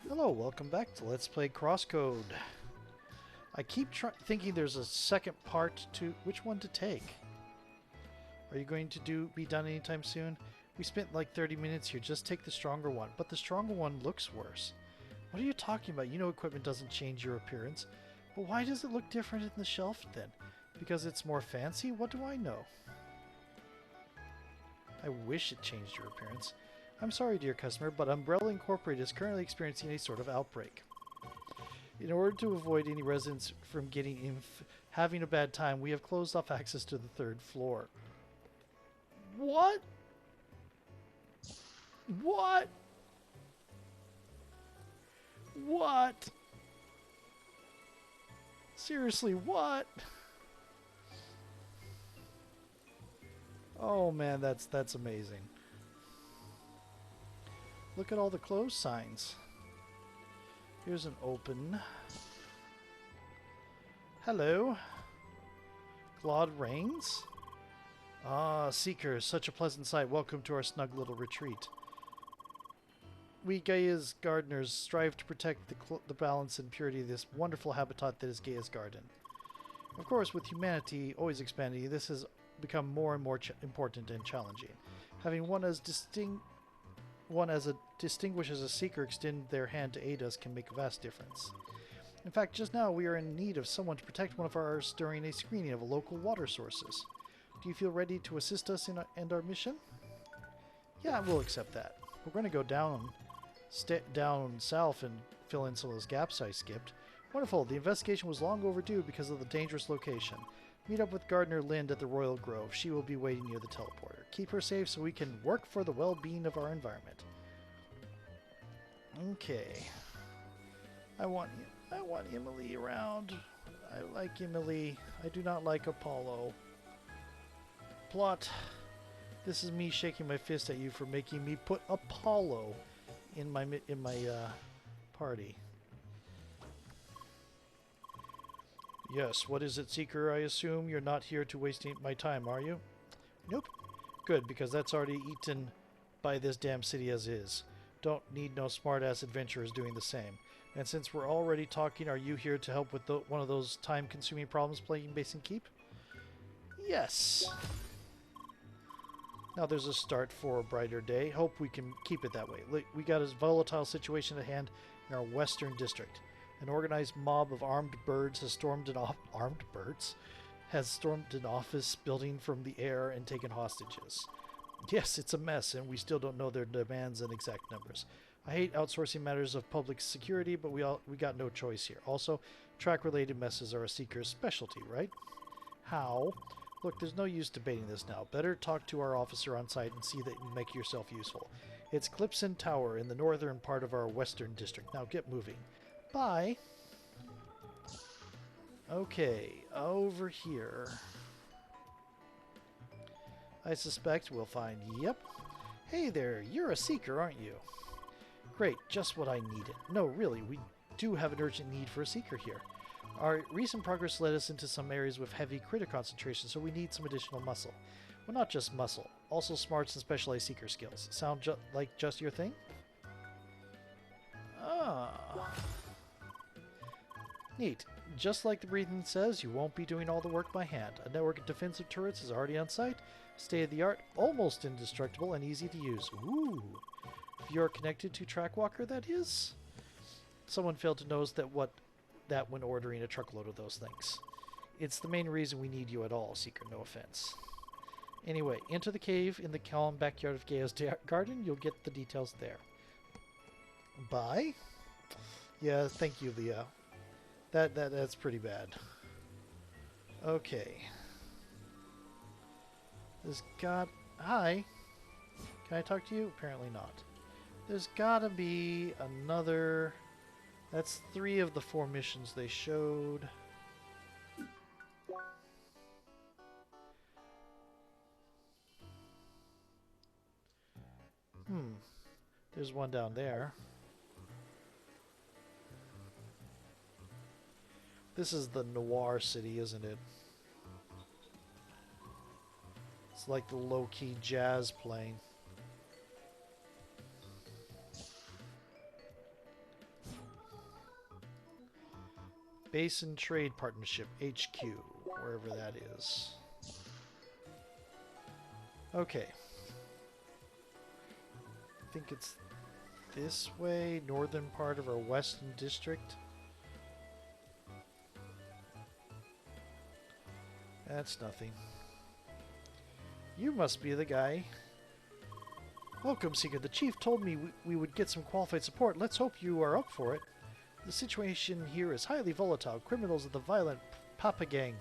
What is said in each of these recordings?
Hello, welcome back to Let's Play CrossCode. I keep thinking there's a second part to which one to take. Are you going to be done anytime soon? We spent like 30 minutes here. Just take the stronger one. But the stronger one looks worse. What are you talking about? You know equipment doesn't change your appearance. But why does it look different in the shelf then? Because it's more fancy? What do I know? I wish it changed your appearance. I'm sorry, dear customer, but Umbrella Incorporated is currently experiencing a sort of outbreak. In order to avoid any residents from having a bad time, we have closed off access to the third floor. What? What? What? Seriously, what? Oh man, that's amazing. Look at all the close signs. Here's an open. Hello. Claude Rains? Ah, Seekers, such a pleasant sight. Welcome to our snug little retreat. We Gaia's gardeners strive to protect the balance and purity of this wonderful habitat that is Gaia's garden. Of course, with humanity always expanding, this has become more and more important and challenging. Having one as distinguished as a seeker extend their hand to aid us can make a vast difference. In fact, just now we are in need of someone to protect one of ours during a screening of local water sources. Do you feel ready to assist us in our mission? Yeah, we'll accept that. We're going to go down south and fill in some of those gaps I skipped. Wonderful. The investigation was long overdue because of the dangerous location. Meet up with Gardener Lind at the Royal Grove. She will be waiting near the teleporter. Keep her safe so we can work for the well-being of our environment. Okay. I want Emily around. I like Emily. I do not like Apollo. Plot. This is me shaking my fist at you for making me put Apollo in my party. Yes, what is it, Seeker? I assume you're not here to waste my time, are you? Nope. Good, because that's already eaten by this damn city as is. Don't need no smart-ass adventurers doing the same. And since we're already talking, are you here to help with one of those time-consuming problems plaguing Basin Keep? Yes. Now there's a start for a brighter day. Hope we can keep it that way. We got a volatile situation at hand in our western district. An organized mob of armed birds has stormed an office building from the air and taken hostages. Yes, it's a mess, and we still don't know their demands and exact numbers. I hate outsourcing matters of public security, but we got no choice here. Also, track-related messes are a Seeker's specialty, right? How? Look, there's no use debating this now. Better talk to our officer on site and see that you make yourself useful. It's Clipson Tower in the northern part of our western district. Now get moving. Bye. Okay, over here. I suspect we'll find... Yep. Hey there, you're a seeker, aren't you? Great, just what I needed. No, really, we do have an urgent need for a seeker here. Our recent progress led us into some areas with heavy critter concentration, so we need some additional muscle. Well, not just muscle, also smarts and specialized seeker skills. Sound like just your thing? Ah... Neat. Just like the briefing says, you won't be doing all the work by hand. A network of defensive turrets is already on site. State-of-the-art, almost indestructible, and easy to use. Ooh. If you're connected to Trackwalker, that is? Someone failed to notice that when ordering a truckload of those things. It's the main reason we need you at all, Seeker, no offense. Anyway, enter the cave in the calm backyard of Gaia's garden. You'll get the details there. Bye? Yeah, thank you, Leah. That's pretty bad. Okay. Hi. Can I talk to you? Apparently not. There's gotta be another... That's 3 of the 4 missions they showed. There's one down there. This is the Noir City, isn't it? It's like the low-key jazz playing. Basin Trade Partnership, HQ, wherever that is. Okay. I think it's this way, northern part of our western district. That's nothing. You must be the guy. Welcome, Seeker. The chief told me we would get some qualified support. Let's hope you are up for it. The situation here is highly volatile. Criminals of the violent Papa Gang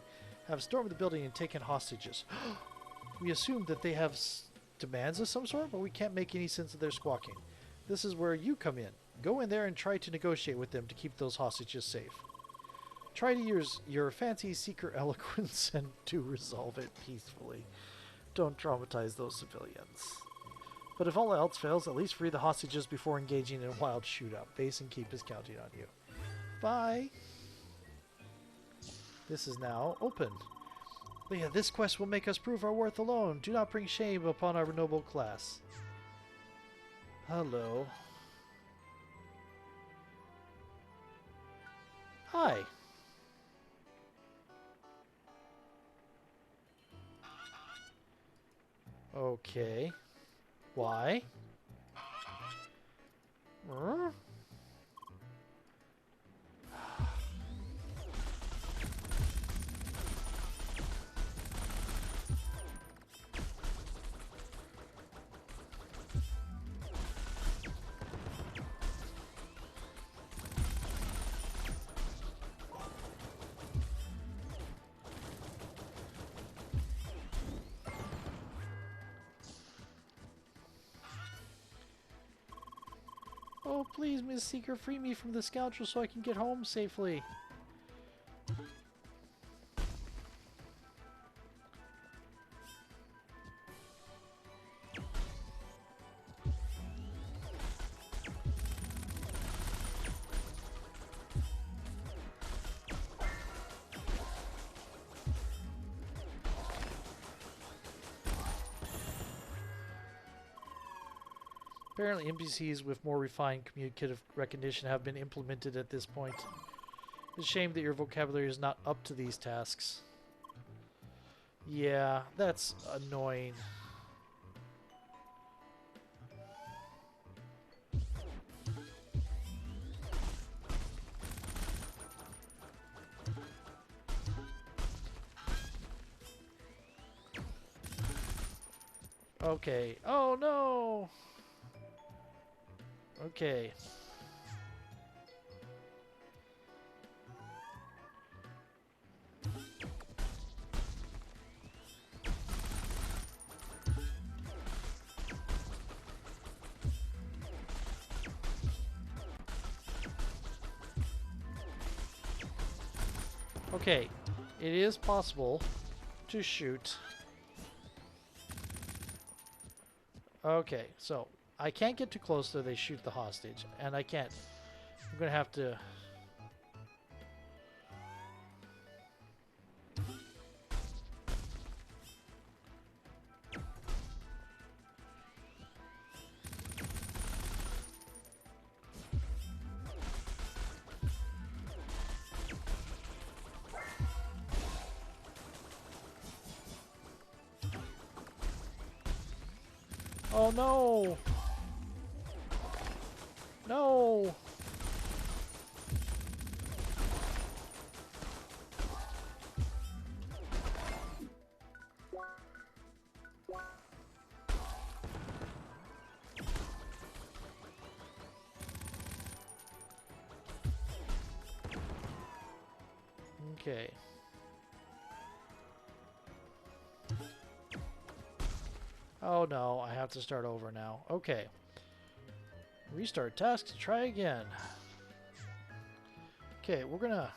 have stormed the building and taken hostages. We assume that they have demands of some sort, but we can't make any sense of their squawking. This is where you come in. Go in there and try to negotiate with them to keep those hostages safe. Try to use your fancy seeker eloquence and to resolve it peacefully. Don't traumatize those civilians. But if all else fails, at least free the hostages before engaging in a wild shootout. Base and Keep is counting on you. Bye. This is now open. Leah, this quest will make us prove our worth alone. Do not bring shame upon our noble class. Hello. Hi. Okay. Why? Oh, please, Miss Seeker, free me from the scoundrel so I can get home safely. Apparently NPCs with more refined communicative recognition have been implemented at this point. It's a shame that your vocabulary is not up to these tasks. Yeah, that's annoying. Okay. Oh no! Okay. Okay, it is possible to shoot. Okay, so I can't get too close so they shoot the hostage, and I can't. I'm gonna have to. Oh no! No! Okay. Oh no, I have to start over now. Okay. Restart task to try again. Okay, we're gonna...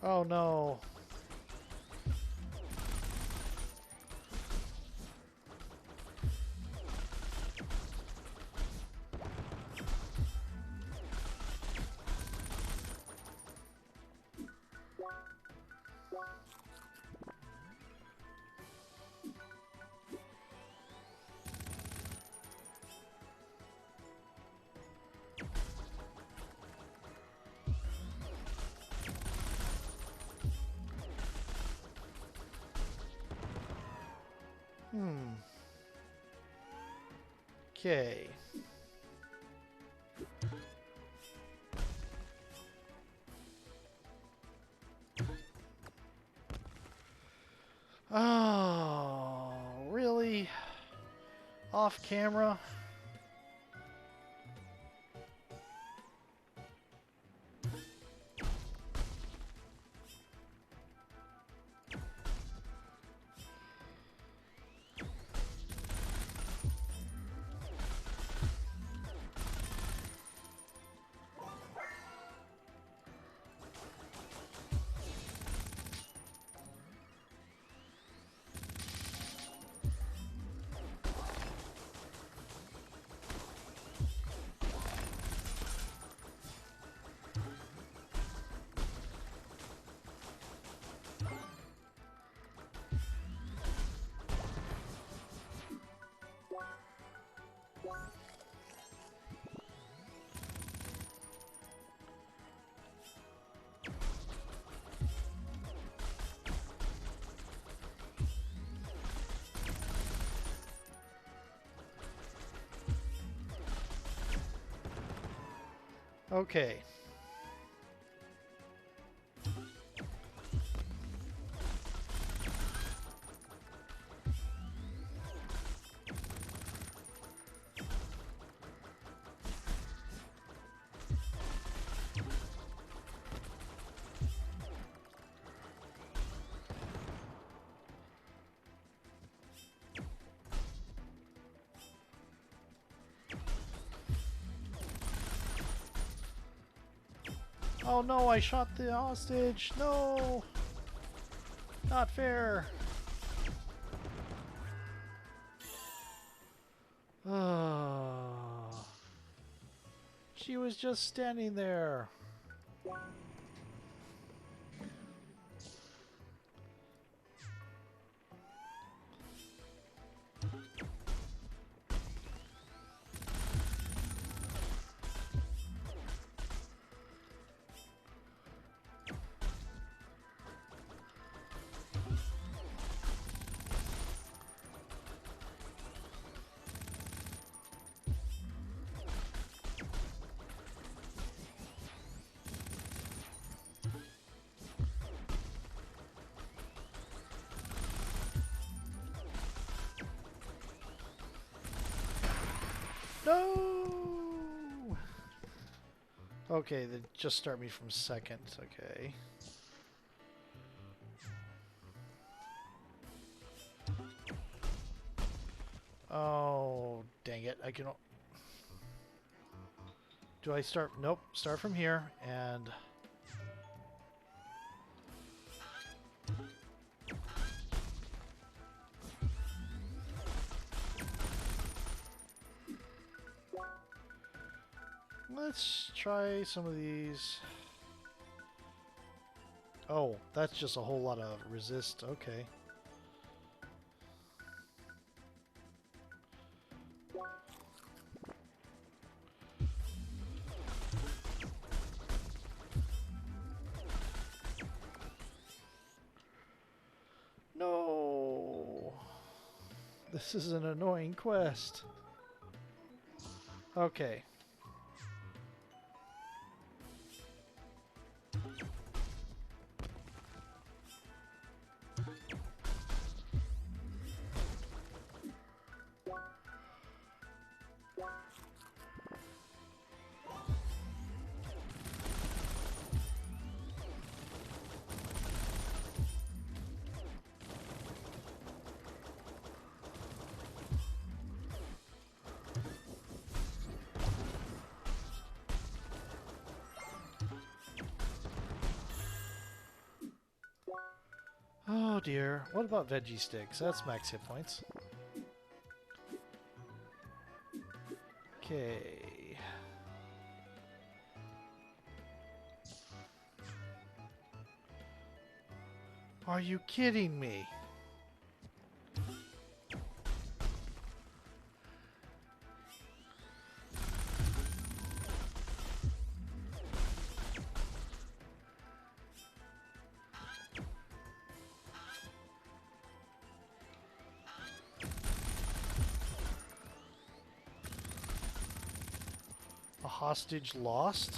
Oh no. Okay. Oh, really? Off camera? Okay. Oh no, I shot the hostage. No! Not fair. She was just standing there. No! Okay, then just start me from second. Okay. Oh, dang it. I can... Do I start? Nope. Start from here and... Let's try some of these. Oh, that's just a whole lot of resist. Okay. No! This is an annoying quest. Okay. Oh dear. What about veggie sticks? That's max hit points. Okay. Are you kidding me? A hostage lost?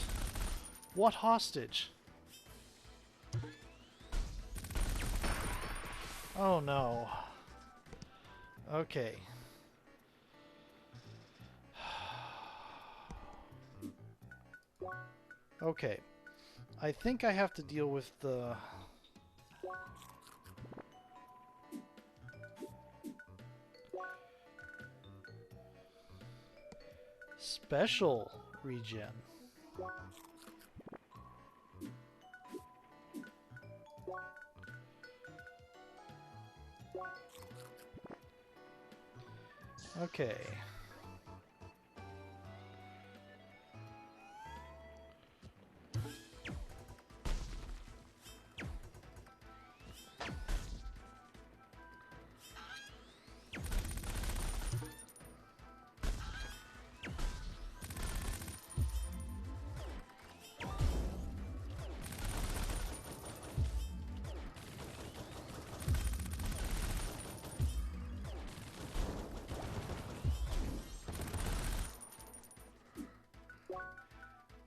What hostage? Oh no. Okay. Okay. I think I have to deal with the... special regen. Okay.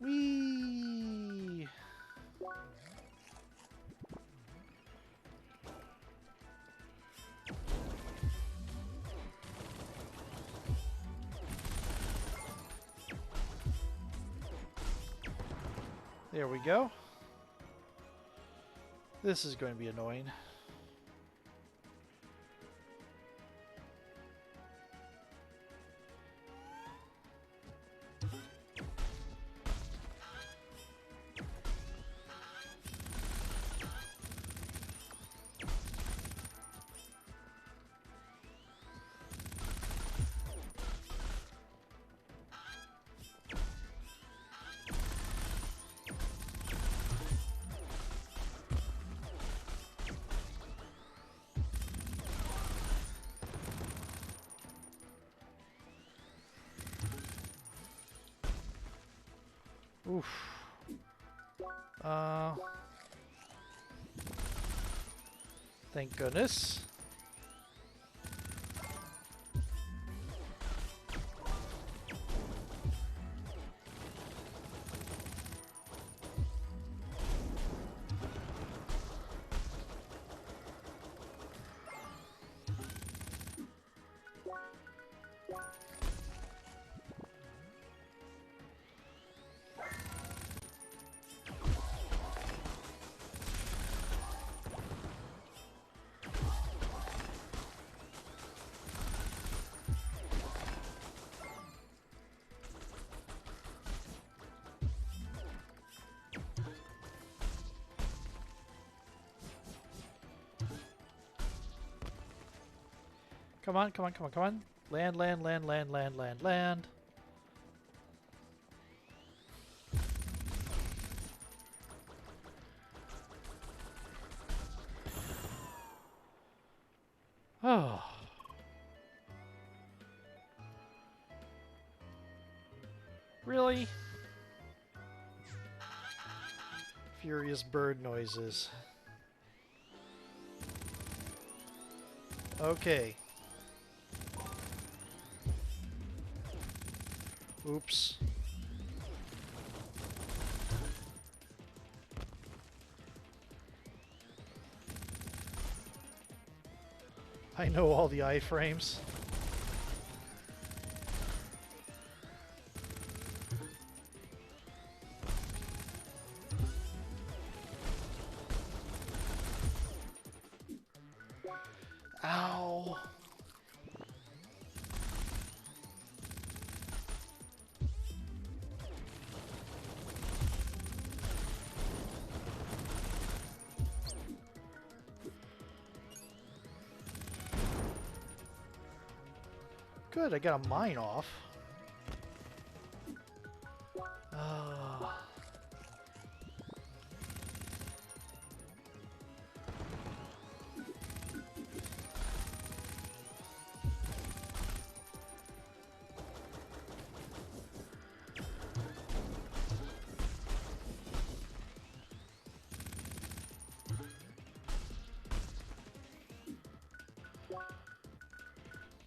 Whee! There we go. This is going to be annoying. Oof. Thank goodness. Come on, come on, come on, come on. Land, land, land, land, land, land, land. Oh. Really? Furious bird noises. Okay. Oops. I know all the iframes. Ow. Good, I got a mine off.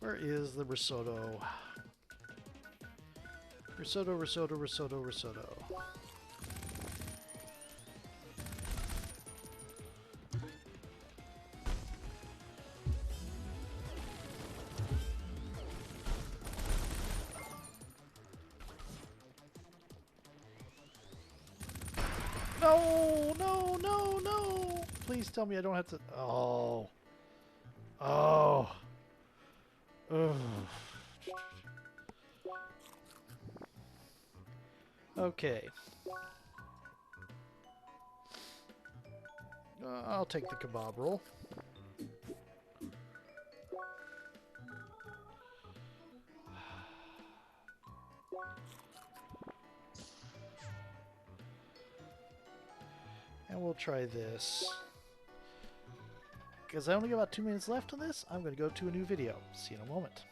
Where is the risotto? Risotto, risotto, risotto, risotto. No, no, no, no! Please tell me I don't have to... Oh. Oh. Ugh. Okay. I'll take the kebab roll. And we'll try this. Because I only got about 2 minutes left on this, I'm going to go to a new video. See you in a moment.